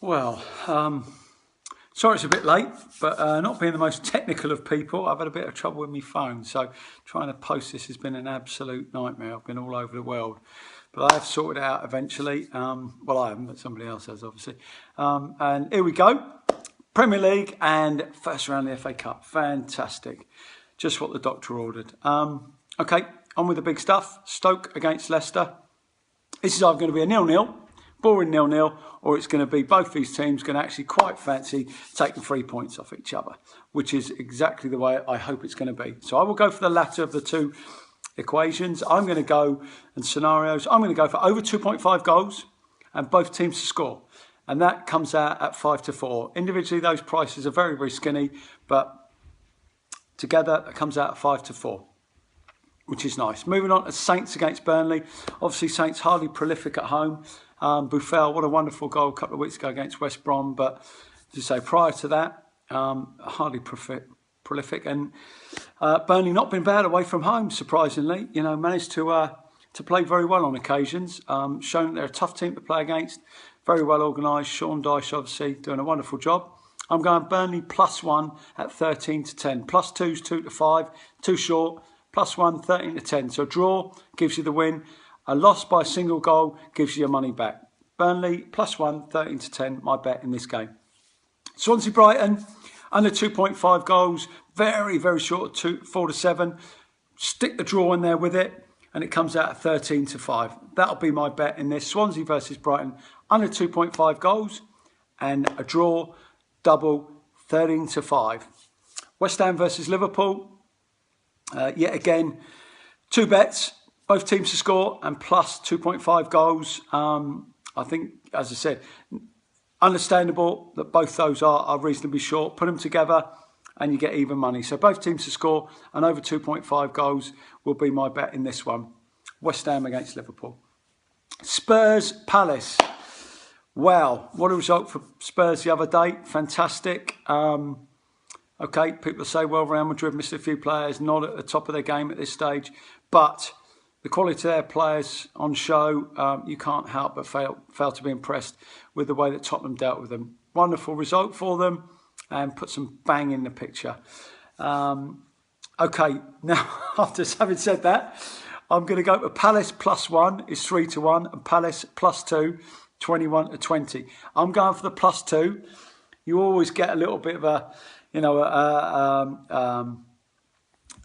Well, sorry it's a bit late, but not being the most technical of people, I've had a bit of trouble with my phone. So trying to post this has been an absolute nightmare. I've been all over the world, but I have sorted it out eventually. Well, I haven't, but somebody else has, obviously. And here we go. Premier League and first round of the FA Cup. Fantastic. Just what the doctor ordered. Okay, on with the big stuff. Stoke against Leicester. This is either going to be a 0-0, boring 0-0, or it's going to be both these teams going to actually quite fancy taking 3 points off each other, which is exactly the way I hope it's going to be. So I will go for the latter of the two equations. I'm going to go, and scenarios, I'm going to go for over 2.5 goals and both teams to score. And that comes out at 5-4. Individually, those prices are very, very skinny, but together it comes out at 5-4, which is nice. Moving on to Saints against Burnley. Obviously, Saints hardly prolific at home. Buffel, what a wonderful goal a couple of weeks ago against West Brom. But as I say, prior to that, hardly prolific. And Burnley not been bad away from home, surprisingly. You know, managed to play very well on occasions. Shown that they're a tough team to play against. Very well organised. Sean Dyche, obviously, doing a wonderful job. I'm going Burnley +1 at 13-10. +2's 2-5. Too short. +1, 13-10. So a draw gives you the win. A loss by a single goal gives you your money back. Burnley +1, 13-10. My bet in this game. Swansea Brighton under 2.5 goals. Very, very short. 4-7. Stick the draw in there with it, and it comes out at 13-5. That'll be my bet in this. Swansea versus Brighton under 2.5 goals and a draw. Double 13-5. West Ham versus Liverpool. Yet again, two bets, both teams to score and plus 2.5 goals. I think, as I said, understandable that both those are reasonably short. Put them together and you get even money. So both teams to score and over 2.5 goals will be my bet in this one. West Ham against Liverpool. Spurs Palace. Wow, what a result for Spurs the other day. Fantastic. Okay, people say, well, Real Madrid missed a few players, not at the top of their game at this stage. But the quality of their players on show, you can't help but fail to be impressed with the way that Tottenham dealt with them. Wonderful result for them and put some bang in the picture. Okay, now, after having said that, I'm going to go for Palace +1 is 3-1 and Palace +2, 21-20. I'm going for the +2. You always get a little bit of a, you know,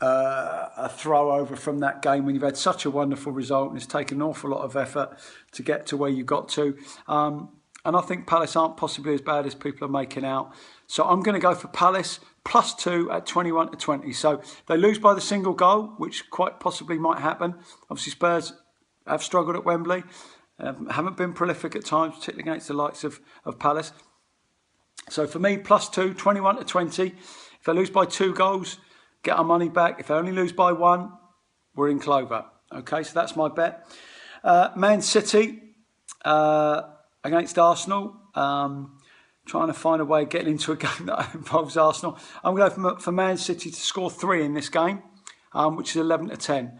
a throw over from that game when you've had such a wonderful result and it's taken an awful lot of effort to get to where you got to. And I think Palace aren't possibly as bad as people are making out. So I'm going to go for Palace +2 at 21-20. So they lose by the single goal, which quite possibly might happen. Obviously, Spurs have struggled at Wembley. Haven't been prolific at times, particularly against the likes of Palace. So for me, +2, 21-20. If they lose by 2 goals, get our money back. If they only lose by 1, we're in clover. Okay, so that's my bet. Man City against Arsenal. Trying to find a way of getting into a game that involves Arsenal. I'm going to go for Man City to score 3 in this game, which is 11-10.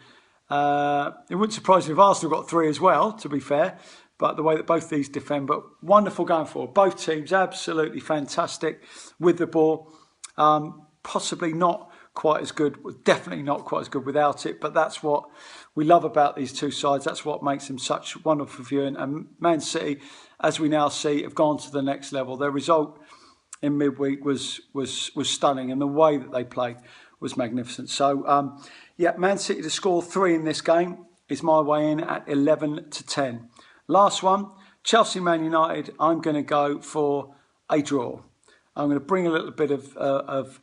It wouldn't surprise me if Arsenal got 3 as well, to be fair, but the way that both these defend, but wonderful going forward. Both teams absolutely fantastic with the ball. Possibly not quite as good, definitely not quite as good without it, but that's what we love about these two sides. That's what makes them such wonderful viewing. And Man City, as we now see, have gone to the next level. Their result in midweek was stunning, and the way that they played was magnificent. So, yeah, Man City to score 3 in this game is my way in at 11-10. Last one, Chelsea Man United. I'm going to go for a draw. I'm going to bring a little bit of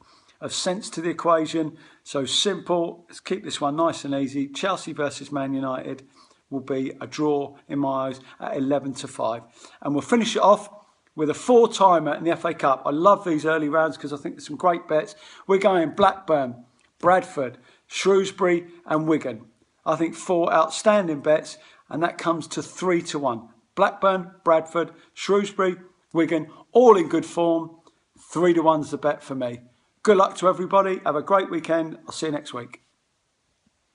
sense to the equation. So simple. Let's keep this one nice and easy. Chelsea versus Man United will be a draw in my eyes at 11-5. And we'll finish it off with a 4-timer in the FA Cup. I love these early rounds because I think there's some great bets. We're going Blackburn, Bradford, Shrewsbury and Wigan. I think 4 outstanding bets, and that comes to 3-1. Blackburn, Bradford, Shrewsbury, Wigan, all in good form. 3-1's the bet for me. Good luck to everybody. Have a great weekend. I'll see you next week.